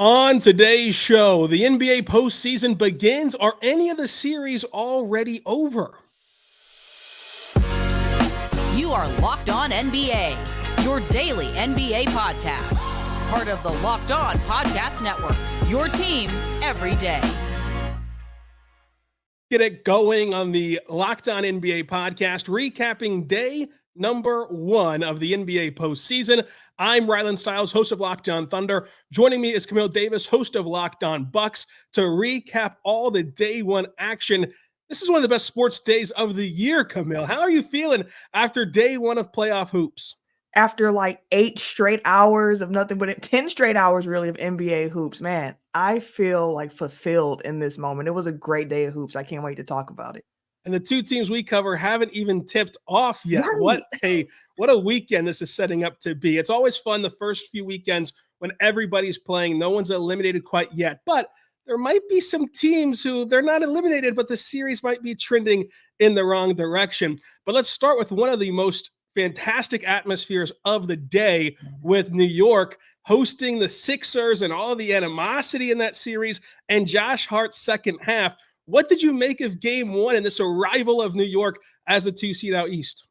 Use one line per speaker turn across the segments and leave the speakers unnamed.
On today's show, the NBA postseason begins. Are any of the series already over?
You are Locked On NBA, your daily NBA podcast. Part of the Locked On Podcast Network, your team every day.
Get it going on the Locked On NBA podcast, recapping day number 1 of the NBA postseason. I'm Rylan Stiles, host of Locked On Thunder. Joining me is Camille Davis, host of Locked On Bucks, to recap all the day 1 action. This is one of the best sports days of the year, Camille. How are you feeling after day 1 of playoff hoops?
After like 8 straight hours of nothing but 10 straight hours really of NBA hoops, man, I feel like fulfilled in this moment. It was a great day of hoops. I can't wait to talk about it.
And the 2 teams we cover haven't even tipped off yet.
Right.
What a weekend this is setting up to be. It's always fun the first few weekends when everybody's playing. No one's eliminated quite yet, but there might be some teams who they're not eliminated, but the series might be trending in the wrong direction. But let's start with one of the most fantastic atmospheres of the day, with New York hosting the Sixers and all the animosity in that series and Josh Hart's second half. What did you make of game 1 and this arrival of New York as a 2 seed out east?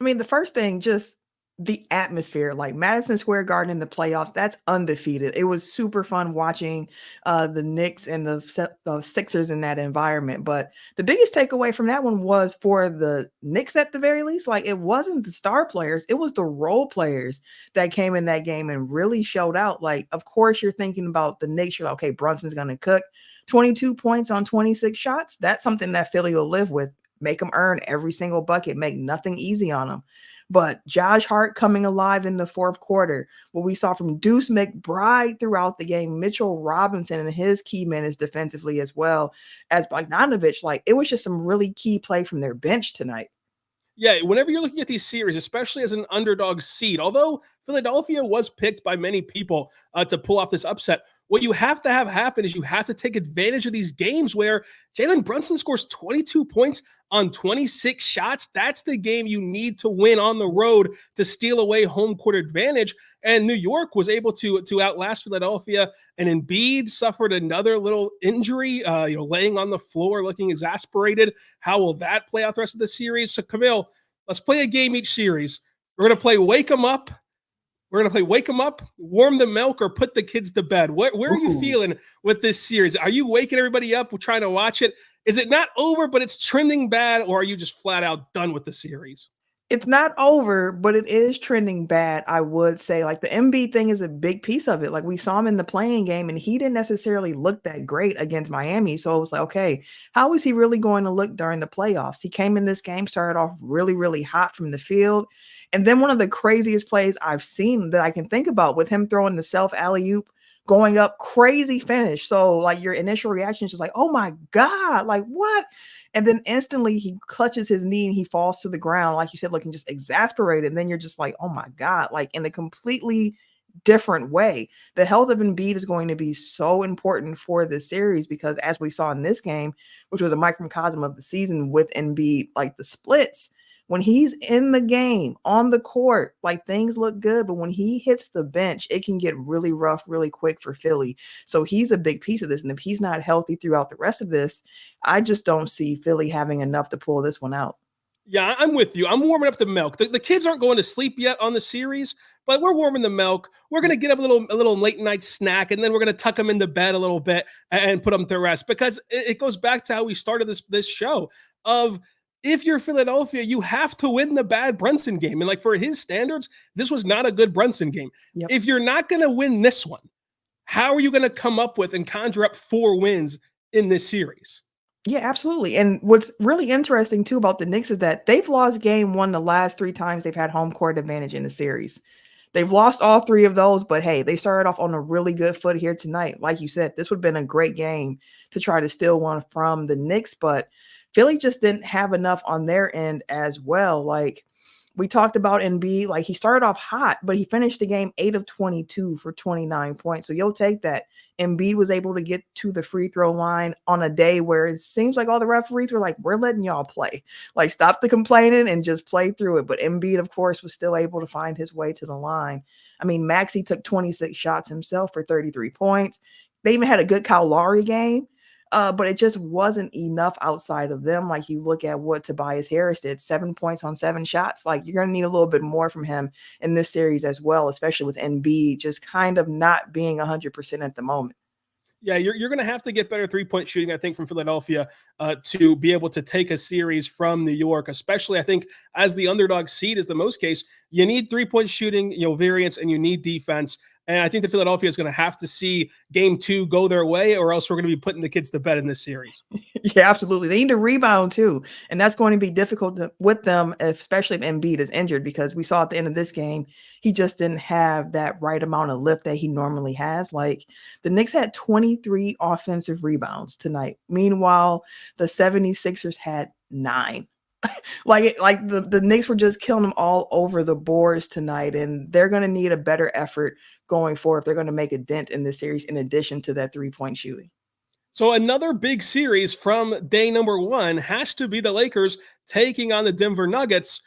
I mean, the first thing, just the atmosphere, like Madison Square Garden in the playoffs, that's undefeated. It was super fun watching the Knicks and the Sixers in that environment. But the biggest takeaway from that one was for the Knicks, at the very least, like it wasn't the star players, it was the role players that came in that game and really showed out. Like, of course, you're thinking about the Knicks. You're like, okay, Brunson's going to cook 22 points on 26 shots. That's something that Philly will live with. Make them earn every single bucket, make nothing easy on them. But Josh Hart coming alive in the fourth quarter, what we saw from Deuce McBride throughout the game, Mitchell Robinson and his key minutes defensively, as well as Bogdanovic, like it was just some really key play from their bench tonight.
Yeah, whenever you're looking at these series, especially as an underdog seed, although Philadelphia was picked by many people to pull off this upset, what you have to have happen is you have to take advantage of these games where Jalen Brunson scores 22 points on 26 shots. That's the game you need to win on the road to steal away home court advantage. And New York was able to outlast Philadelphia. And Embiid suffered another little injury, laying on the floor, looking exasperated. How will that play out the rest of the series? So, Camille, let's play a game each series. We're going to play Wake 'em Up. We're going to play Wake 'em Up, Warm the Milk, or Put the Kids to Bed. Where are you feeling with this series? Are you waking everybody up? We're trying to watch it. Is it not over, but it's trending bad, or are you just flat out done with the series?
It's not over, but it is trending bad, I would say. Like the Embiid thing is a big piece of it. Like we saw him in the playing game, and he didn't necessarily look that great against Miami. So it was like, okay, how is he really going to look during the playoffs? He came in this game, started off really, really hot from the field. And then one of the craziest plays I've seen that I can think about with him throwing the self alley-oop, going up, crazy finish. So like your initial reaction is just like, oh my God, like what? And then instantly he clutches his knee and he falls to the ground, like you said, looking just exasperated. And then you're just like, oh my God, like in a completely different way. The health of Embiid is going to be so important for this series because as we saw in this game, which was a microcosm of the season with Embiid, like the splits, when he's in the game, on the court, like things look good. But when he hits the bench, it can get really rough really quick for Philly. So he's a big piece of this. And if he's not healthy throughout the rest of this, I just don't see Philly having enough to pull this one out.
Yeah, I'm with you. I'm warming up the milk. The kids aren't going to sleep yet on the series, but we're warming the milk. We're going to get a little late night snack, and then we're going to tuck them into bed a little bit and put them to rest because it goes back to how we started this show of – if you're Philadelphia, you have to win the bad Brunson game. And like for his standards, this was not a good Brunson game. Yep. If you're not going to win this one, how are you going to come up with and conjure up 4 wins in this series?
Yeah, absolutely. And what's really interesting too about the Knicks is that they've lost game 1 the last 3 times they've had home court advantage in the series. They've lost all 3 of those, but hey, they started off on a really good foot here tonight. Like you said, this would have been a great game to try to steal one from the Knicks, but Philly just didn't have enough on their end as well. Like We talked about Embiid, like he started off hot, but he finished the game 8 of 22 for 29 points. So you'll take that. Embiid was able to get to the free throw line on a day where it seems like all the referees were like, we're letting y'all play. Like, stop the complaining and just play through it. But Embiid, of course, was still able to find his way to the line. I mean, Maxey took 26 shots himself for 33 points. They even had a good Kyle Lowry game. But it just wasn't enough outside of them. Like, you look at what Tobias Harris did, 7 points on 7 shots. Like, you're going to need a little bit more from him in this series as well, especially with Embiid just kind of not being 100% at the moment.
Yeah, you're going to have to get better three-point shooting, I think, from Philadelphia to be able to take a series from New York, especially, I think, as the underdog seed is the most case. You need three-point shooting, variance, and you need defense. And I think that Philadelphia is going to have to see game 2 go their way, or else we're going to be putting the kids to bed in this series.
Yeah, absolutely. They need to rebound too. And that's going to be difficult with them, especially if Embiid is injured, because we saw at the end of this game, he just didn't have that right amount of lift that he normally has. Like, the Knicks had 23 offensive rebounds tonight. Meanwhile, the 76ers had 9. like the Knicks were just killing them all over the boards tonight, and they're going to need a better effort going forward if they're going to make a dent in this series in addition to that three-point shooting.
So another big series from day number 1 has to be the Lakers taking on the Denver Nuggets.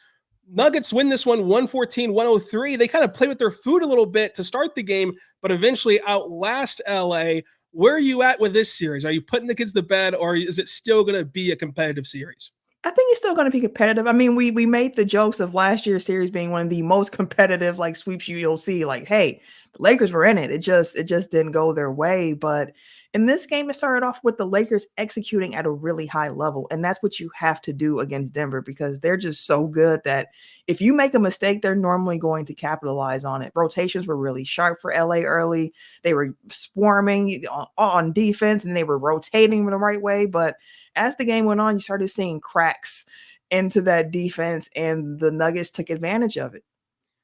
Nuggets win this one 114-103. They kind of play with their food a little bit to start the game, but eventually outlast LA. Where are you at with this series? Are you putting the kids to bed, or is it still going to be a competitive series?
I think it's still going to be competitive. I mean, we made the jokes of last year's series being one of the most competitive like sweeps you'll see. Like, hey, the Lakers were in it. It just didn't go their way. But in this game, it started off with the Lakers executing at a really high level. And that's what you have to do against Denver, because they're just so good that if you make a mistake, they're normally going to capitalize on it. Rotations were really sharp for LA early. They were swarming on defense, and they were rotating the right way. But as the game went on, you started seeing cracks into that defense, and the Nuggets took advantage of it.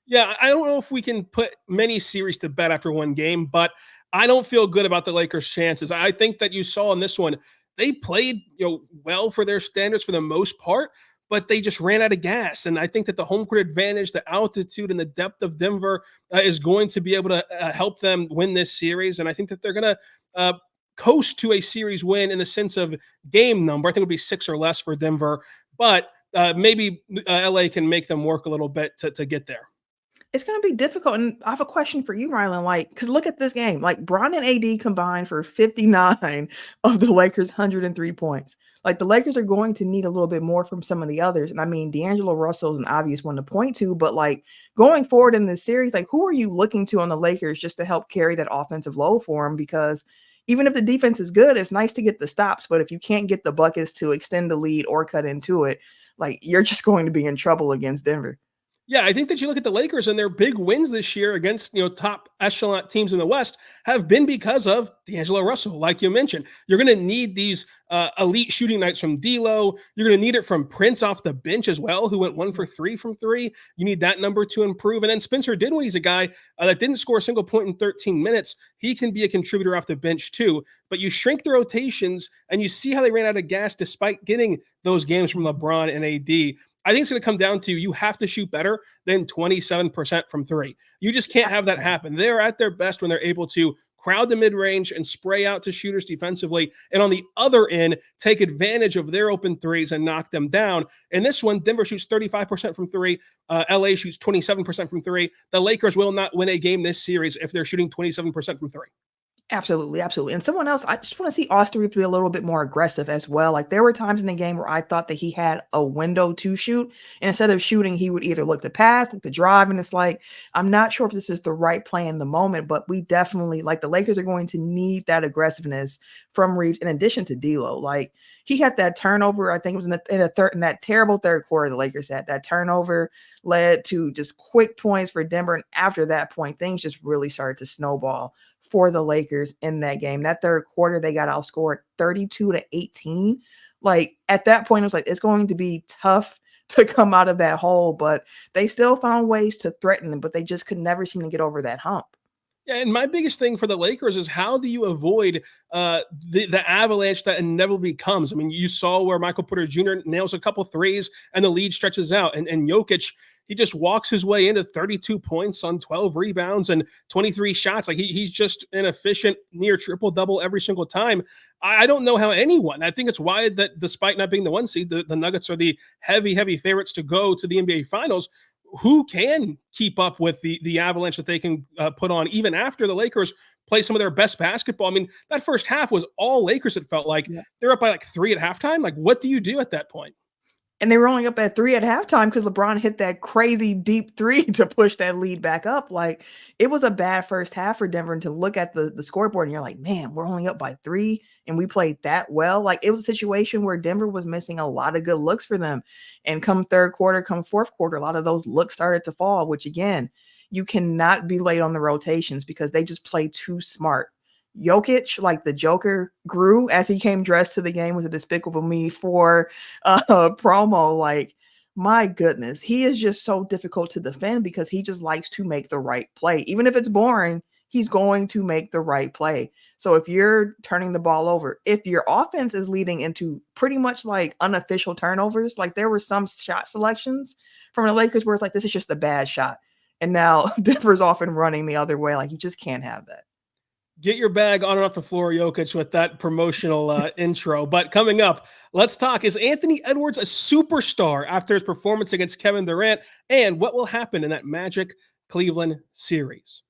Yeah, I don't know if we can put many series to bed after one game, but I don't feel good about the Lakers' chances. I think that you saw in this one, they played well for their standards for the most part, but they just ran out of gas. And I think that the home court advantage, the altitude, and the depth of Denver is going to be able to help them win this series. And I think that they're going to coast to a series win in the sense of game number. I think it would be 6 or less for Denver, but maybe LA can make them work a little bit to get there.
It's going to be difficult. And I have a question for you, Rylan. Like, because look at this game. Like, Bron and AD combined for 59 of the Lakers' 103 points. Like, the Lakers are going to need a little bit more from some of the others. And I mean, D'Angelo Russell is an obvious one to point to, but like going forward in this series, like, who are you looking to on the Lakers just to help carry that offensive load for them? Because even if the defense is good, it's nice to get the stops. But if you can't get the buckets to extend the lead or cut into it, like, you're just going to be in trouble against Denver.
Yeah, I think that you look at the Lakers and their big wins this year against top echelon teams in the West have been because of D'Angelo Russell. Like you mentioned, you're going to need these elite shooting nights from D'Lo. You're going to need it from Prince off the bench as well, who went 1 for 3 from 3. You need that number to improve. And then Spencer Dinwiddie's a guy that didn't score a single point in 13 minutes. He can be a contributor off the bench too. But you shrink the rotations, and you see how they ran out of gas despite getting those games from LeBron and AD. I think it's going to come down to you have to shoot better than 27% from 3. You just can't have that happen. They're at their best when they're able to crowd the mid-range and spray out to shooters defensively. And on the other end, take advantage of their open threes and knock them down. In this one, Denver shoots 35% from 3. LA shoots 27% from 3. The Lakers will not win a game this series if they're shooting 27% from 3.
Absolutely, absolutely. And someone else, I just want to see Austin Reeves be a little bit more aggressive as well. Like, there were times in the game where I thought that he had a window to shoot, and instead of shooting, he would either look to pass, look to drive, and it's like, I'm not sure if this is the right play in the moment, but we definitely, like, the Lakers are going to need that aggressiveness from Reeves in addition to D'Lo. Like, he had that turnover, I think it was in that terrible third quarter the Lakers had. That turnover led to just quick points for Denver, and after that point, things just really started to snowball for the Lakers in that game. That third quarter, they got outscored 32-18. Like, at that point, it was like, it's going to be tough to come out of that hole, but they still found ways to threaten them, but they just could never seem to get over that hump.
Yeah, and my biggest thing for the Lakers is how do you avoid the avalanche that inevitably comes? I mean, you saw where Michael Porter Jr. nails a couple threes and the lead stretches out. And Jokic, he just walks his way into 32 points on 12 rebounds and 23 shots. Like he's just an efficient near triple-double every single time. I don't know how anyone, I think it's why that despite not being the 1 seed, the Nuggets are the heavy favorites to go to the NBA Finals. Who can keep up with the avalanche that they can put on even after the Lakers play some of their best basketball? I mean, that first half was all Lakers, it felt like. Yeah. They're up by like 3 at halftime. Like, what do you do at that point?
And they were only up at 3 at halftime because LeBron hit that crazy deep 3 to push that lead back up. Like, it was a bad first half for Denver. And to look at the scoreboard and you're like, man, we're only up by 3 and we played that well. Like, it was a situation where Denver was missing a lot of good looks for them. And come third quarter, come fourth quarter, a lot of those looks started to fall, which again, you cannot be late on the rotations because they just play too smart. Jokic, like the Joker, grew as he came dressed to the game with a Despicable Me 4 promo. Like, my goodness, he is just so difficult to defend because he just likes to make the right play. Even if it's boring, he's going to make the right play. So if you're turning the ball over, if your offense is leading into pretty much like unofficial turnovers, like there were some shot selections from the Lakers where it's like, this is just a bad shot. And now Denver's off and running the other way. Like, you just can't have that.
Get your bag on and off the floor, Jokic, with that promotional intro. But coming up, let's talk. Is Anthony Edwards a superstar after his performance against Kevin Durant? And what will happen in that Magic Cleveland series?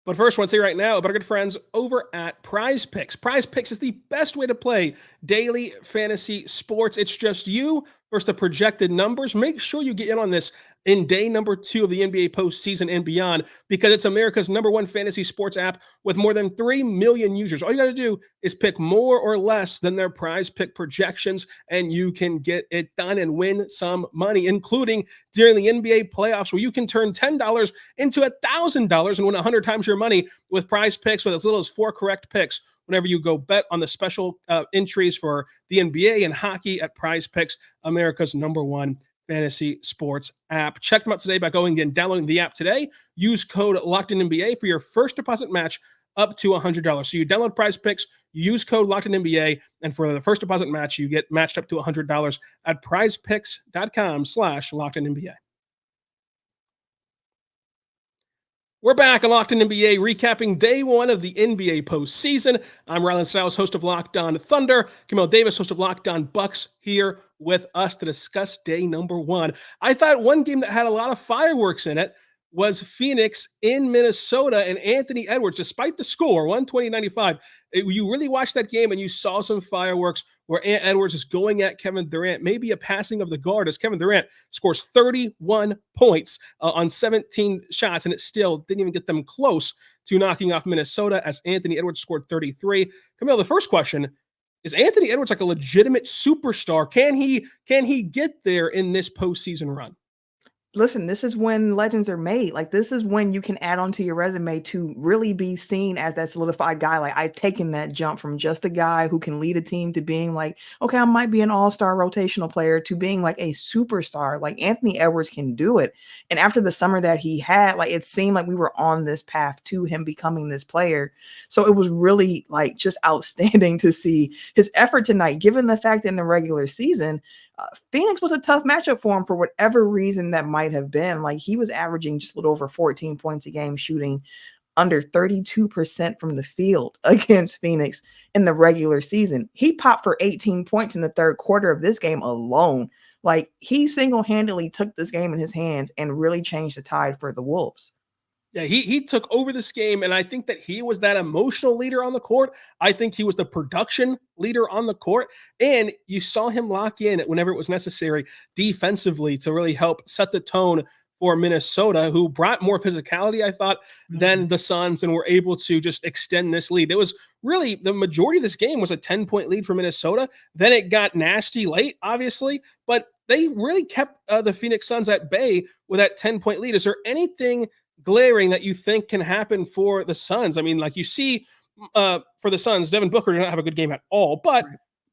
But first, I want to say right now about our good friends over at Prize Picks. Prize Picks is the best way to play daily fantasy sports. It's just you versus the projected numbers. Make sure you get in on this in day number 2 of the NBA postseason and beyond, because it's America's #1 fantasy sports app with more than 3 million users. All you got to do is pick more or less than their Prize Pick projections, and you can get it done and win some money, including during the NBA playoffs, where you can turn $10 into $1,000 and win 100 times your money with Prize Picks with as little as 4 correct picks whenever you go bet on the special entries for the NBA and hockey at Prize Picks, America's #1 fantasy sports app. Check them out today by going and downloading the app today. Use code LOCKEDINNBA for your first deposit match up to $100. So you download Prize Picks, use code LOCKEDINNBA, and for the first deposit match, you get matched up to $100 at prizepicks.com/LockedInNBA. We're back on Locked In NBA, recapping day 1 of the NBA postseason. I'm Rylan Stiles, host of Locked On Thunder. Camille Davis, host of Locked On Bucks, here with us to discuss day number 1. I thought one game that had a lot of fireworks in it was Phoenix in Minnesota, and Anthony Edwards, despite the score, 120-95, you really watched that game and you saw some fireworks where Edwards is going at Kevin Durant, maybe a passing of the guard, as Kevin Durant scores 31 points on 17 shots, and it still didn't even get them close to knocking off Minnesota, as Anthony Edwards scored 33. Camille, the first question, is Anthony Edwards like a legitimate superstar? Can he get there in this postseason run?
Listen, this is when legends are made. Like, this is when you can add onto your resume to really be seen as that solidified guy. Like, I've taken that jump from just a guy who can lead a team to being like, okay, I might be an all-star rotational player, to being like a superstar. Like, Anthony Edwards can do it. And after the summer that he had, like, it seemed like we were on this path to him becoming this player. So it was really like just outstanding to see his effort tonight, given the fact that in the regular season, Phoenix was a tough matchup for him for whatever reason that might have been. Like, he was averaging just a little over 14 points a game, shooting under 32% from the field against Phoenix in the regular season. He popped for 18 points in the third quarter of this game alone. Like, he single-handedly took this game in his hands and really changed the tide for the Wolves.
Yeah, he took over this game, and I think that he was that emotional leader on the court. I think he was the production leader on the court, and you saw him lock in whenever it was necessary defensively to really help set the tone for Minnesota, who brought more physicality, I thought, than the Suns, and were able to just extend this lead. It was really, the majority of this game was a 10-point lead for Minnesota. Then it got nasty late, obviously, but they really kept the Phoenix Suns at bay with that 10-point lead. Is there anything glaring that you think can happen for the Suns? I mean, like, you see for the Suns, Devin Booker did not have a good game at all, but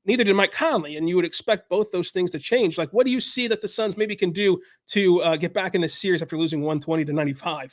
neither did Mike Conley, and you would expect both those things to change. Like, what do you see that the Suns maybe can do to get back in this series after losing 120-95?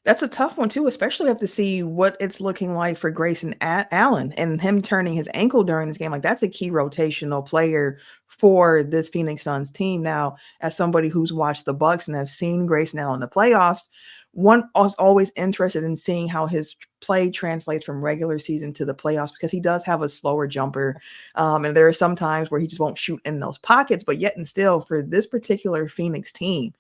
That's a tough one too, especially have to see what it's looking like for Grayson Allen and him turning his ankle during this game. Like that's a key rotational player for this Phoenix Suns team. Now, as somebody who's watched the Bucks and have seen Grayson Allen in the playoffs, one is always interested in seeing how his play translates from regular season to the playoffs because he does have a slower jumper. And there are some times where he just won't shoot in those pockets, but yet and still for this particular Phoenix team,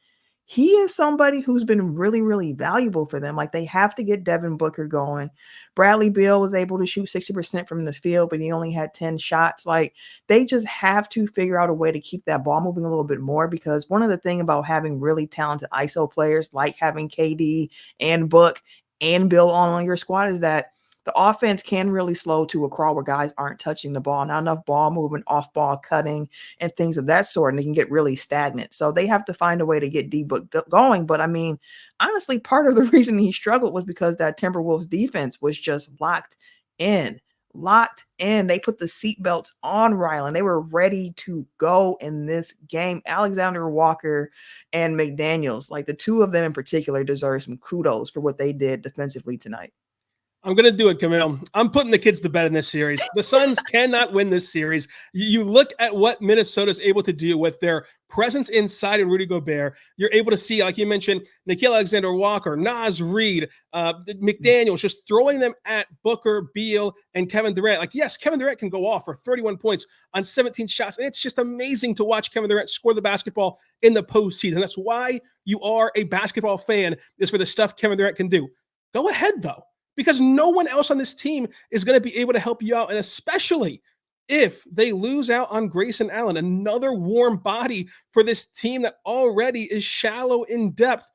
he is somebody who's been really, really valuable for them. Like they have to get Devin Booker going. Bradley Beal was able to shoot 60% from the field, but he only had 10 shots. Like they just have to figure out a way to keep that ball moving a little bit more because one of the things about having really talented ISO players like having KD and Book and Bill on your squad is that the offense can really slow to a crawl where guys aren't touching the ball, not enough ball movement, off ball cutting, and things of that sort. And they can get really stagnant. So they have to find a way to get D-Book going. But I mean, honestly, part of the reason he struggled was because that Timberwolves defense was just locked in. They put the seatbelts on Rylan. They were ready to go in this game. Alexander Walker and McDaniels, like the two of them in particular, deserve some kudos for what they did defensively tonight.
I'm going to do it, Camille. I'm putting the kids to bed in this series. The Suns cannot win this series. You look at what Minnesota's able to do with their presence inside of Rudy Gobert. You're able to see, like you mentioned, Nickeil Alexander-Walker, Naz Reid, McDaniels, just throwing them at Booker, Beal, and Kevin Durant. Like, yes, Kevin Durant can go off for 31 points on 17 shots, and it's just amazing to watch Kevin Durant score the basketball in the postseason. That's why you are a basketball fan, is for the stuff Kevin Durant can do. Go ahead, though, because no one else on this team is going to be able to help you out. And especially if they lose out on Grayson Allen, another warm body for this team that already is shallow in depth.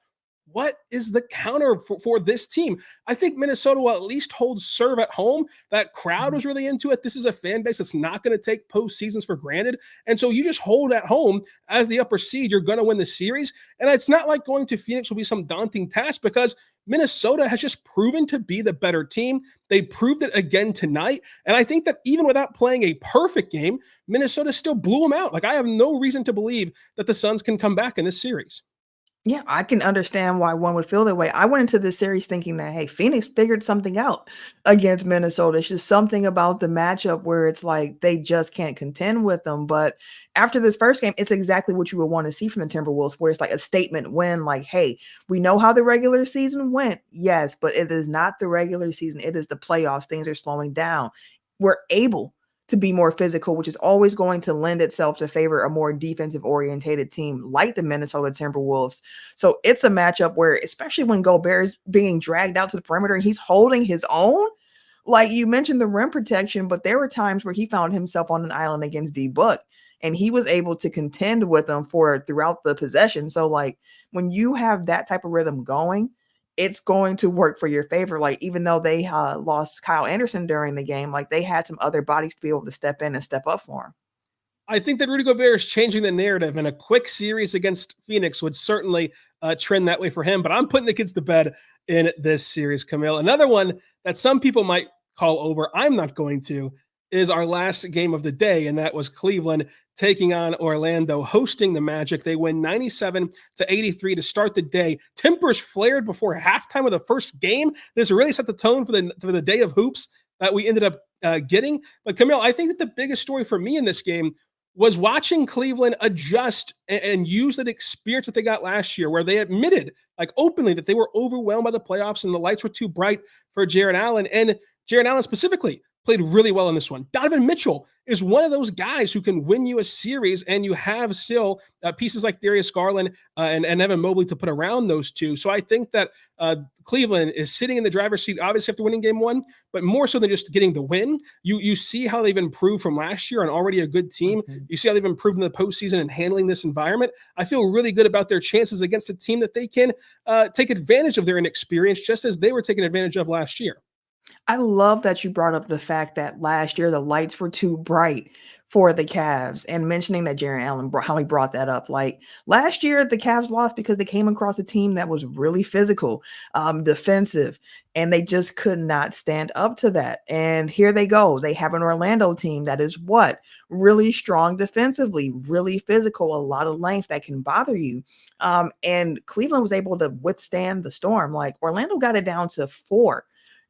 What is the counter for this team? I think Minnesota will at least hold serve at home. That crowd was really into it. This is a fan base that's not going to take postseasons for granted. And so you just hold at home as the upper seed. You're going to win the series. And it's not like going to Phoenix will be some daunting task because Minnesota has just proven to be the better team. They proved it again tonight. And I think that even without playing a perfect game, Minnesota still blew them out. Like I have no reason to believe that the Suns can come back in this series.
Yeah, I can understand why one would feel that way. I went into this series thinking that, hey, Phoenix figured something out against Minnesota. It's just something about the matchup where it's like they just can't contend with them. But after this first game, it's exactly what you would want to see from the Timberwolves, where it's like a statement win, like, hey, we know how the regular season went. Yes, but it is not the regular season. It is the playoffs. Things are slowing down. We're able to be more physical, which is always going to lend itself to favor a more defensive orientated team like the Minnesota Timberwolves. So it's a matchup where, especially when Gobert is being dragged out to the perimeter and he's holding his own, like you mentioned the rim protection, but there were times where he found himself on an island against D-Book and he was able to contend with them throughout the possession. So like when you have that type of rhythm going, it's going to work for your favor. Like, even though they lost Kyle Anderson during the game, like they had some other bodies to be able to step in and step up for him.
I think that Rudy Gobert is changing the narrative, and a quick series against Phoenix would certainly trend that way for him. But I'm putting the kids to bed in this series, Camille. Another one that some people might call over, I'm not going to, is our last game of the day, and that was Cleveland taking on Orlando, hosting the Magic. They win 97-83 to start the day. Tempers flared before halftime of the first game. This really set the tone for the day of hoops that we ended up getting. But Camille, I think that the biggest story for me in this game was watching Cleveland adjust and use that experience that they got last year, where they admitted, like openly, that they were overwhelmed by the playoffs and the lights were too bright for Jarrett Allen. And Jarrett Allen specifically played really well in this one. Donovan Mitchell is one of those guys who can win you a series, and you have still pieces like Darius Garland and Evan Mobley to put around those two. So I think that Cleveland is sitting in the driver's seat, obviously after winning game one, but more so than just getting the win. You see how they've improved from last year and already a good team. Mm-hmm. You see how they've improved in the postseason and handling this environment. I feel really good about their chances against a team that they can take advantage of their inexperience, just as they were taking advantage of last year.
I love that you brought up the fact that last year the lights were too bright for the Cavs, and mentioning that Jarrett Allen how he brought that up. Like last year, the Cavs lost because they came across a team that was really physical, defensive, and they just could not stand up to that. And here they go. They have an Orlando team that is what? Really strong defensively, really physical, a lot of length that can bother you. And Cleveland was able to withstand the storm. Like Orlando got it down to 4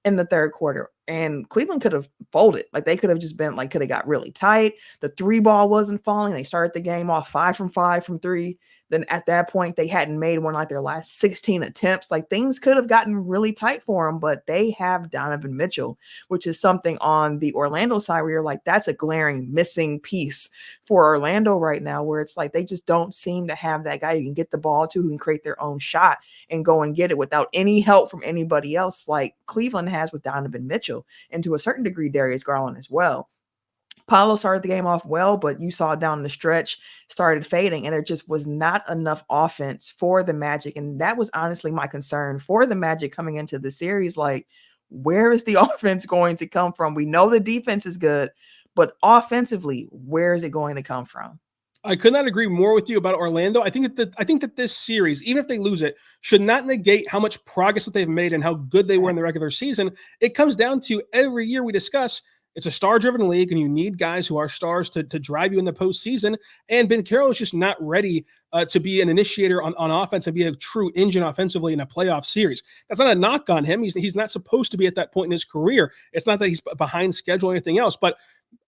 in the third quarter, and Cleveland could have folded. Like they could have just been like, could have got really tight. The three ball wasn't falling. They started the game off 5 from 3. Then at that point, they hadn't made one like their last 16 attempts. Like things could have gotten really tight for them, but they have Donovan Mitchell, which is something on the Orlando side where you're like, that's a glaring missing piece for Orlando right now, where it's like they just don't seem to have that guy you can get the ball to, who can create their own shot and go and get it without any help from anybody else, like Cleveland has with Donovan Mitchell, and to a certain degree, Darius Garland as well. Paolo started the game off well, but you saw down the stretch started fading, and there just was not enough offense for the Magic. And that was honestly my concern for the Magic coming into the series. Like, where is the offense going to come from? We know the defense is good, but offensively, where is it going to come from?
I could not agree more with you about Orlando. I think that this series, even if they lose it, should not negate how much progress that they've made and how good they were in the regular season. It comes down to every year we discuss, it's a star-driven league, and you need guys who are stars to drive you in the postseason. And Ben Carroll is just not ready to be an initiator on offense and be a true engine offensively in a playoff series. That's not a knock on him. He's not supposed to be at that point in his career. It's not that he's behind schedule or anything else, but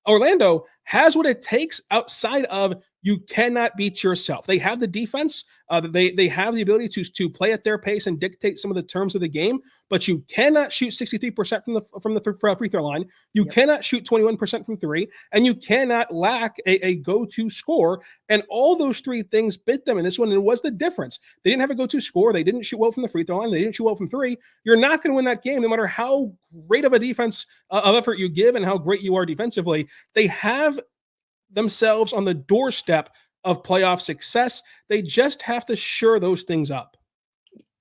Orlando has what it takes outside of you cannot beat yourself. They have the defense. They have the ability to play at their pace and dictate some of the terms of the game, but you cannot shoot 63% from the free throw line. You cannot shoot 21% from 3, and you cannot lack a go-to score. And all those 3 things bit them in this one, and it was the difference. They didn't have a go-to score. They didn't shoot well from the free throw line. They didn't shoot well from 3. You're not going to win that game no matter how great of a defense of effort you give and how great you are defensively. They have themselves on the doorstep of playoff success. They just have to shore those things up.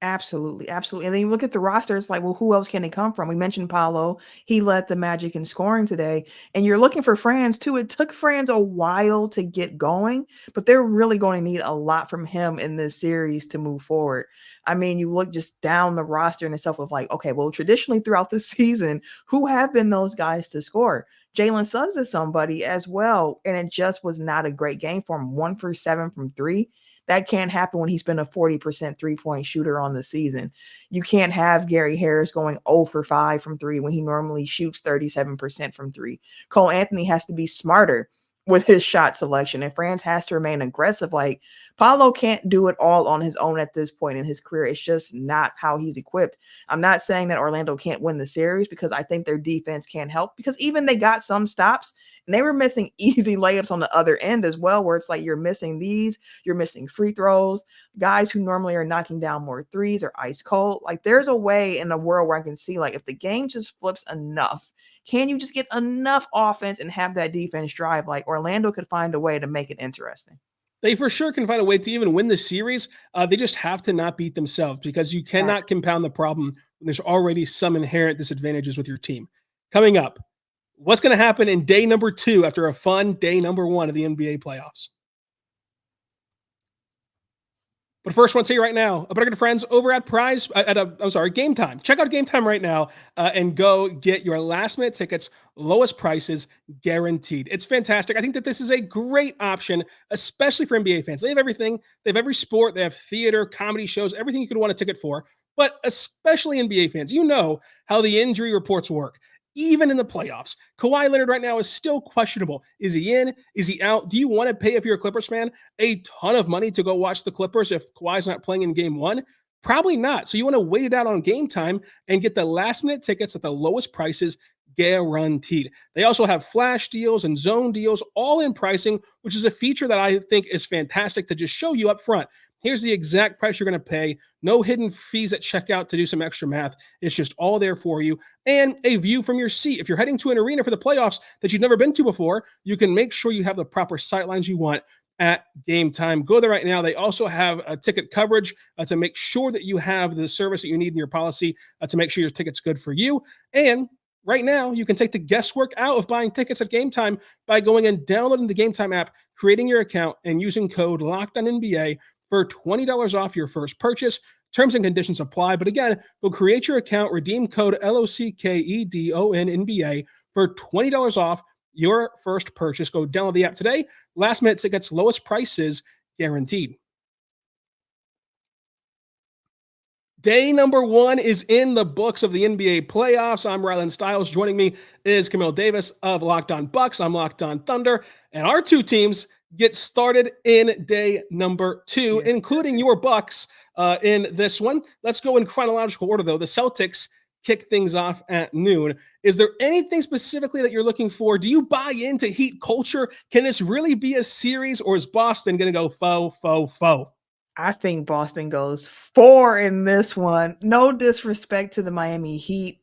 Absolutely, absolutely. And then you look at the roster, it's like, well, who else can it come from? We mentioned Paolo. He led the Magic in scoring today. And you're looking for Franz too. It took Franz a while to get going, but they're really going to need a lot from him in this series to move forward. I mean, you look just down the roster in itself of like, okay, well, traditionally throughout the season, who have been those guys to score? Jalen Suggs is somebody as well. And it just was not a great game for him. 1 for 7 from 3. That can't happen when he's been a 40% three-point shooter on the season. You can't have Gary Harris going 0 for 5 from 3 when he normally shoots 37% from 3. Cole Anthony has to be smarter with his shot selection, and Franz has to remain aggressive. Like, Paolo can't do it all on his own at this point in his career. It's just not how he's equipped. I'm not saying that Orlando can't win the series, because I think their defense can help, because even they got some stops and they were missing easy layups on the other end as well, where it's like you're missing these, you're missing free throws, guys who normally are knocking down more threes are ice cold. Like, there's a way in a world where I can see, like, if the game just flips enough, can you just get enough offense and have that defense drive? Like, Orlando could find a way to make it interesting.
They for sure can find a way to even win the series. They just have to not beat themselves, because you cannot compound the problem when there's already some inherent disadvantages with your team. Coming up, what's going to happen in day number 2 after a fun day number 1 of the NBA playoffs? But first, I want to tell you right now about our good friends over at Game Time. Check out Game Time right now and go get your last-minute tickets, lowest prices guaranteed. It's fantastic. I think that this is a great option, especially for NBA fans. They have everything. They have every sport. They have theater, comedy shows, everything you could want a ticket for. But especially NBA fans, you know how the injury reports work. Even in the playoffs, Kawhi Leonard right now is still questionable. Is he in? Is he out? Do you want to pay, if you're a Clippers fan, a ton of money to go watch the Clippers if Kawhi's not playing in game 1? Probably not. So you want to wait it out on Game Time and get the last-minute tickets at the lowest prices guaranteed. They also have flash deals and zone deals, all in pricing, which is a feature that I think is fantastic to just show you up front. Here's the exact price you're going to pay. No hidden fees at checkout to do some extra math. It's just all there for you. And a view from your seat. If you're heading to an arena for the playoffs that you've never been to before, you can make sure you have the proper sightlines you want at Game Time. Go there right now. They also have a ticket coverage to make sure that you have the service that you need in your policy to make sure your ticket's good for you. And Right now, you can take the guesswork out of buying tickets at Game Time by going and downloading the Game Time app, creating your account, and using code LOCKEDONNBA for $20 off your first purchase. Terms and conditions apply. But again, go create your account, redeem code LOCKEDONNBA for $20 off your first purchase. Go download the app today. Last minute tickets, lowest prices guaranteed. Day number 1 is in the books of the NBA playoffs. I'm Rylan Stiles. Joining me is Camille Davis of Locked On Bucks. I'm Locked On Thunder. And our two teams get started in day number 2, including your Bucks in this one. Let's go in chronological order, though. The Celtics kick things off at noon. Is there anything specifically that you're looking for? Do you buy into Heat culture? Can this really be a series, or is Boston going to go foe?
I think Boston goes 4 in this one. No disrespect to the Miami Heat.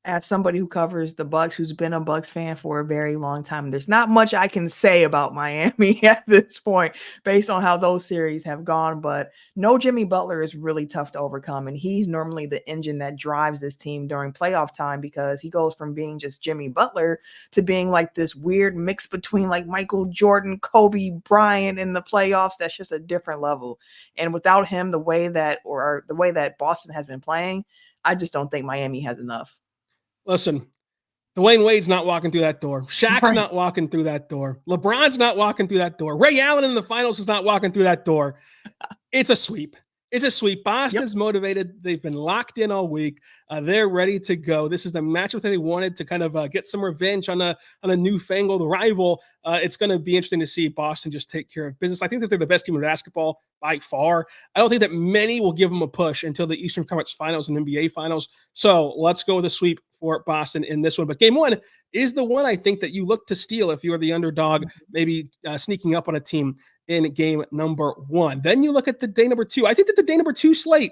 As somebody who covers the Bucks, who's been a Bucks fan for a very long time, there's not much I can say about Miami at this point based on how those series have gone. But no, Jimmy Butler is really tough to overcome. And he's normally the engine that drives this team during playoff time, because he goes from being just Jimmy Butler to being like this weird mix between like Michael Jordan, Kobe Bryant in the playoffs. That's just a different level. And without him, the way that Boston has been playing, I just don't think Miami has enough.
Listen, Dwayne Wade's not walking through that door. Shaq's not walking through that door. LeBron's not walking through that door. Ray Allen in the finals is not walking through that door. It's a sweep. It's a sweep. Boston's motivated. They've been locked in all week. They're ready to go. This is the matchup that they wanted to kind of get some revenge on a newfangled rival. It's going to be interesting to see Boston just take care of business. I think that they're the best team in basketball by far. I don't think that many will give them a push until the Eastern Conference Finals and NBA Finals. So let's go with a sweep for Boston in this one. But game 1 is the one I think that you look to steal if you are the underdog, maybe sneaking up on a team in game number 1. Then you look at the day number 2. I think that the day number 2 slate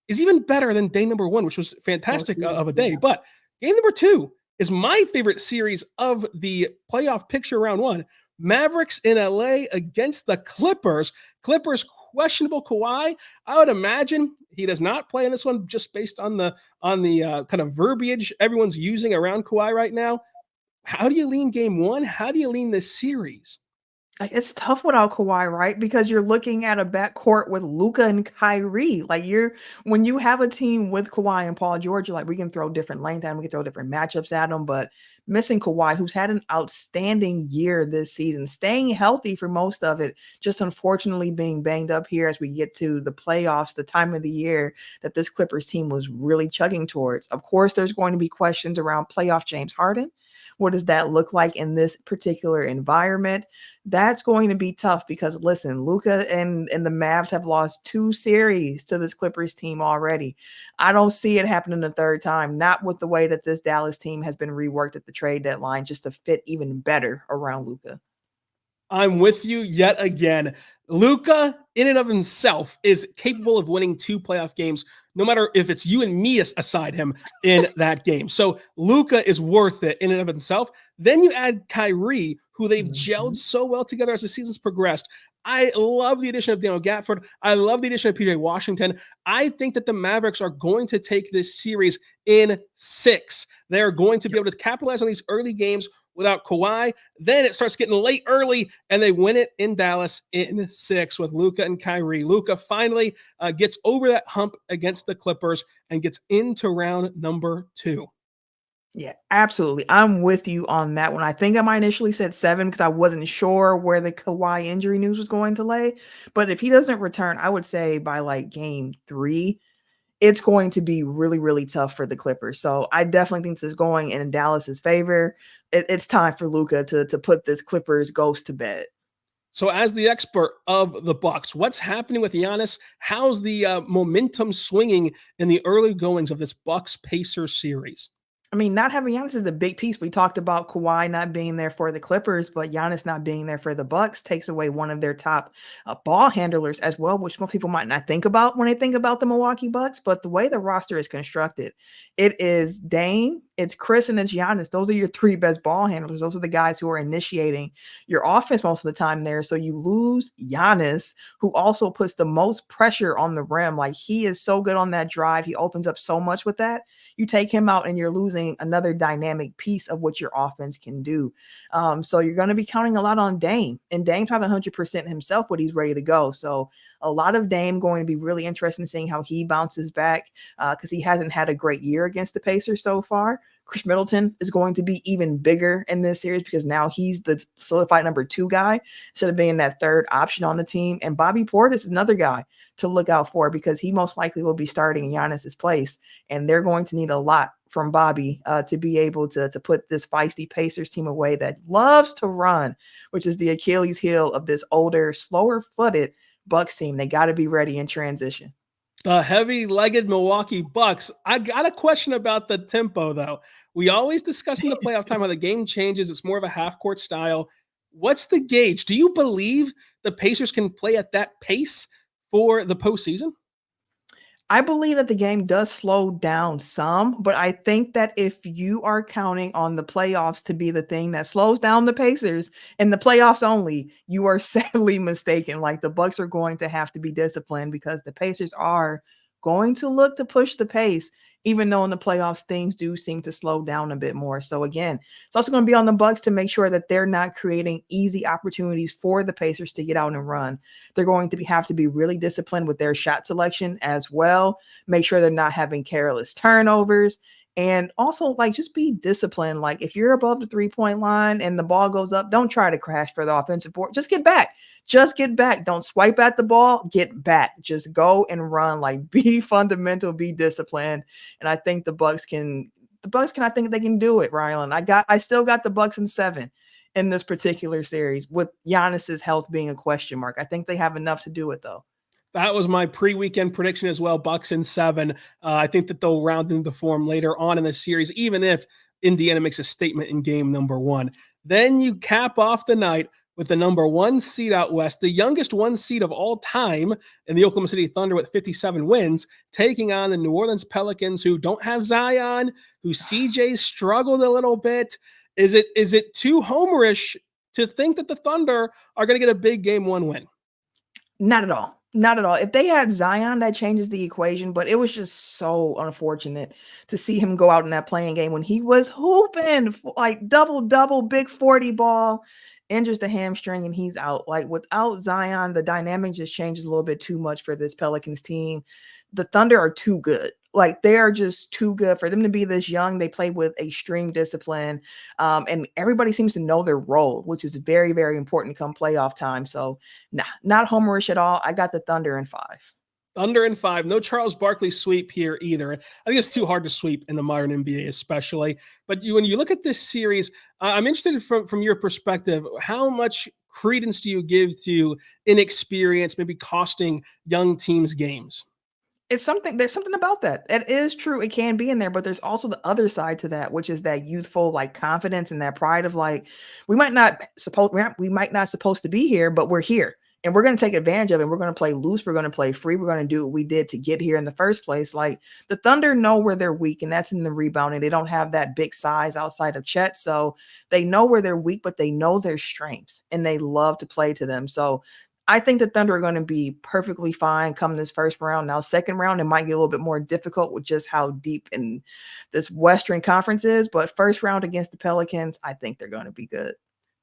is even better than day number 1, which was fantastic of a day. But game number 2 is my favorite series of the playoff picture round 1. Mavericks in LA against the Clippers. Clippers questionable Kawhi. I would imagine he does not play in this one, just based on the kind of verbiage everyone's using around Kawhi right now. How do you lean game 1? How do you lean this series?
It's tough without Kawhi, right? Because you're looking at a backcourt with Luka and Kyrie. When you have a team with Kawhi and Paul George, you're like, we can throw different length at them, we can throw different matchups at them. But missing Kawhi, who's had an outstanding year this season, staying healthy for most of it, just unfortunately being banged up here as we get to the playoffs, the time of the year that this Clippers team was really chugging towards. Of course, there's going to be questions around playoff James Harden. What does that look like in this particular environment? That's going to be tough because, listen, Luka and the Mavs have lost 2 series to this Clippers team already. I don't see it happening a third time, not with the way that this Dallas team has been reworked at the trade deadline just to fit even better around Luka.
I'm with you yet again. Luka, in and of himself, is capable of winning 2 playoff games, no matter if it's you and me aside him in that game. So Luka is worth it in and of himself. Then you add Kyrie, who they've gelled so well together as the season's progressed. I love the addition of Daniel Gafford. I love the addition of PJ Washington. I think that the Mavericks are going to take this series in 6. They are going to be able to capitalize on these early games without Kawhi. Then it starts getting late early, and they win it in Dallas in 6 with Luka and Kyrie. Luka finally gets over that hump against the Clippers and gets into round number 2.
Yeah, absolutely. I'm with you on that one. I think I might initially said 7 because I wasn't sure where the Kawhi injury news was going to lay. But if he doesn't return, I would say by like game 3, it's going to be really, really tough for the Clippers. So I definitely think this is going in Dallas's favor. It's time for Luka to put this Clippers ghost to bed.
So as the expert of the Bucks, what's happening with Giannis? How's the momentum swinging in the early goings of this Bucks-Pacers series?
I mean, not having Giannis is a big piece. We talked about Kawhi not being there for the Clippers, but Giannis not being there for the Bucks takes away one of their top ball handlers as well, which most people might not think about when they think about the Milwaukee Bucks. But the way the roster is constructed, it is Dame, It's Chris and it's Giannis. Those are your three best ball handlers. Those are the guys who are initiating your offense most of the time there. So you lose Giannis, who also puts the most pressure on the rim. Like, he is so good on that drive. He opens up so much with that. You take him out and you're losing another dynamic piece of what your offense can do. So you're going to be counting a lot on Dame. And Dame's not 100% himself, but he's ready to go. So a lot of Dame going to be really interesting in seeing how he bounces back because he hasn't had a great year against the Pacers so far. Chris Middleton is going to be even bigger in this series because now he's the solidified number 2 guy instead of being that third option on the team. And Bobby Portis is another guy to look out for because he most likely will be starting in Giannis's place. And they're going to need a lot from Bobby to be able to put this feisty Pacers team away that loves to run, which is the Achilles heel of this older, slower-footed Bucks team. They got to be ready in transition.
The heavy-legged Milwaukee Bucks. I got a question about the tempo, though. We always discuss in the playoff time how the game changes. It's more of a half-court style. What's the gauge? Do you believe the Pacers can play at that pace for the postseason?
I believe that the game does slow down some, but I think that if you are counting on the playoffs to be the thing that slows down the Pacers in the playoffs only, you are sadly mistaken. Like, the Bucks are going to have to be disciplined because the Pacers are going to look to push the pace, even though in the playoffs things do seem to slow down a bit more. So again, it's also going to be on the Bucks to make sure that they're not creating easy opportunities for the Pacers to get out and run. They're going to have to be really disciplined with their shot selection as well. Make sure they're not having careless turnovers. And also, like, just be disciplined. Like, if you're above the 3-point line and the ball goes up, don't try to crash for the offensive board. Just get back. Just get back. Don't swipe at the ball. Get back. Just go and run. Like, be fundamental, be disciplined. And I think the Bucks can, I think they can do it, Rylan. I still got the Bucks in 7 in this particular series with Giannis's health being a question mark. I think they have enough to do it, though.
That was my pre-weekend prediction as well, Bucks in 7. I think that they'll round into form later on in the series, even if Indiana makes a statement in game number 1. Then you cap off the night with the number 1 seed out west, the youngest 1 seed of all time in the Oklahoma City Thunder with 57 wins, taking on the New Orleans Pelicans, who don't have Zion, who CJ struggled a little bit. Is it too homerish to think that the Thunder are going to get a big game 1 win?
Not at all. Not at all. If they had Zion, that changes the equation, but it was just so unfortunate to see him go out in that playing game when he was hooping like double, big 40 ball, injures the hamstring, and he's out. Like, without Zion, the dynamic just changes a little bit too much for this Pelicans team. The Thunder are too good. Like, they are just too good for them to be this young. They play with extreme discipline, and everybody seems to know their role, which is very, very important come playoff time. So, not homerish at all. I got the Thunder in 5.
Thunder in 5. No Charles Barkley sweep here either. I think it's too hard to sweep in the modern NBA, especially. But when you look at this series, I'm interested from your perspective, how much credence do you give to inexperience, maybe costing young teams games?
There's something about that. It is true. It can be in there, but there's also the other side to that, which is that youthful, like, confidence and that pride of, like, we might not supposed to be here, but we're here and we're going to take advantage of it. We're going to play loose. We're going to play free. We're going to do what we did to get here in the first place. Like, the Thunder know where they're weak, and that's in the rebounding. They don't have that big size outside of Chet. So they know where they're weak, but they know their strengths and they love to play to them. So I think the Thunder are going to be perfectly fine come this first round. Now, second round, it might get a little bit more difficult with just how deep in this Western Conference is. But first round against the Pelicans, I think they're going to be good.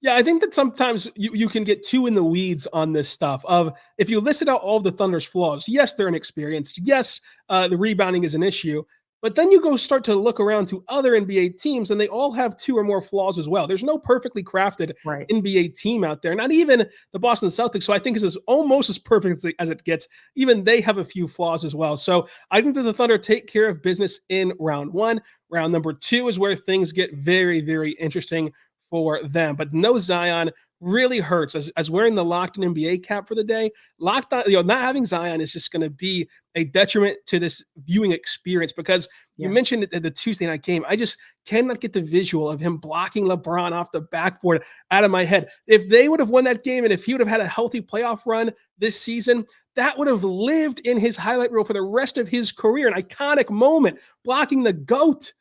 Yeah, I think that sometimes you can get too in the weeds on this stuff of if you listed out all of the Thunder's flaws, yes, they're inexperienced. Yes, the rebounding is an issue. But then you go start to look around to other NBA teams, and they all have 2 or more flaws as well. There's no perfectly crafted NBA team out there, not even the Boston Celtics, so I think is almost as perfect as it gets. Even they have a few flaws as well. So I think that the Thunder take care of business in round 1. Round number 2 is where things get very, very interesting for them. But no Zion really hurts as wearing the Locked On NBA cap for the day. Locked On, not having Zion is just going to be a detriment to this viewing experience because you mentioned the Tuesday night game. I just cannot get the visual of him blocking LeBron off the backboard out of my head. If they would have won that game and if he would have had a healthy playoff run this season, that would have lived in his highlight reel for the rest of his career. An iconic moment, blocking the GOAT.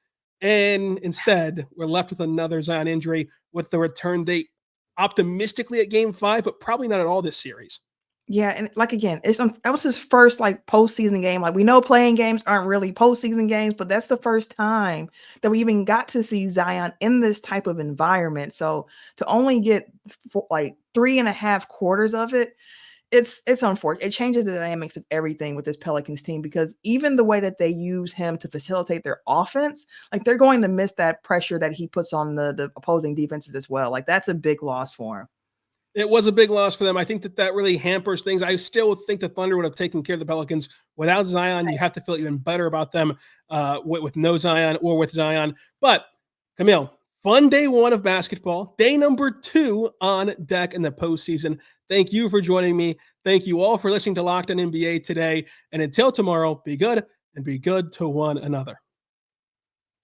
And instead, we're left with another Zion injury with the return date optimistically at Game 5, but probably not at all this series.
Yeah, and like again, that was his first like postseason game. Like we know playing games aren't really postseason games, but that's the first time that we even got to see Zion in this type of environment. So to only get like 3.5 quarters of it, it's unfortunate. It changes the dynamics of everything with this Pelicans team because even the way that they use him to facilitate their offense, like they're going to miss that pressure that he puts on the opposing defenses as well. Like that's a big loss for him.
It was a big loss for them. I think that really hampers things. I still think the Thunder would have taken care of the Pelicans without Zion. You have to feel even better about them with no Zion or with Zion. But, Camille, fun day 1 of basketball. Day number 2 on deck in the postseason. Thank you for joining me. Thank you all for listening to Locked On NBA today. And until tomorrow, be good and be good to one another.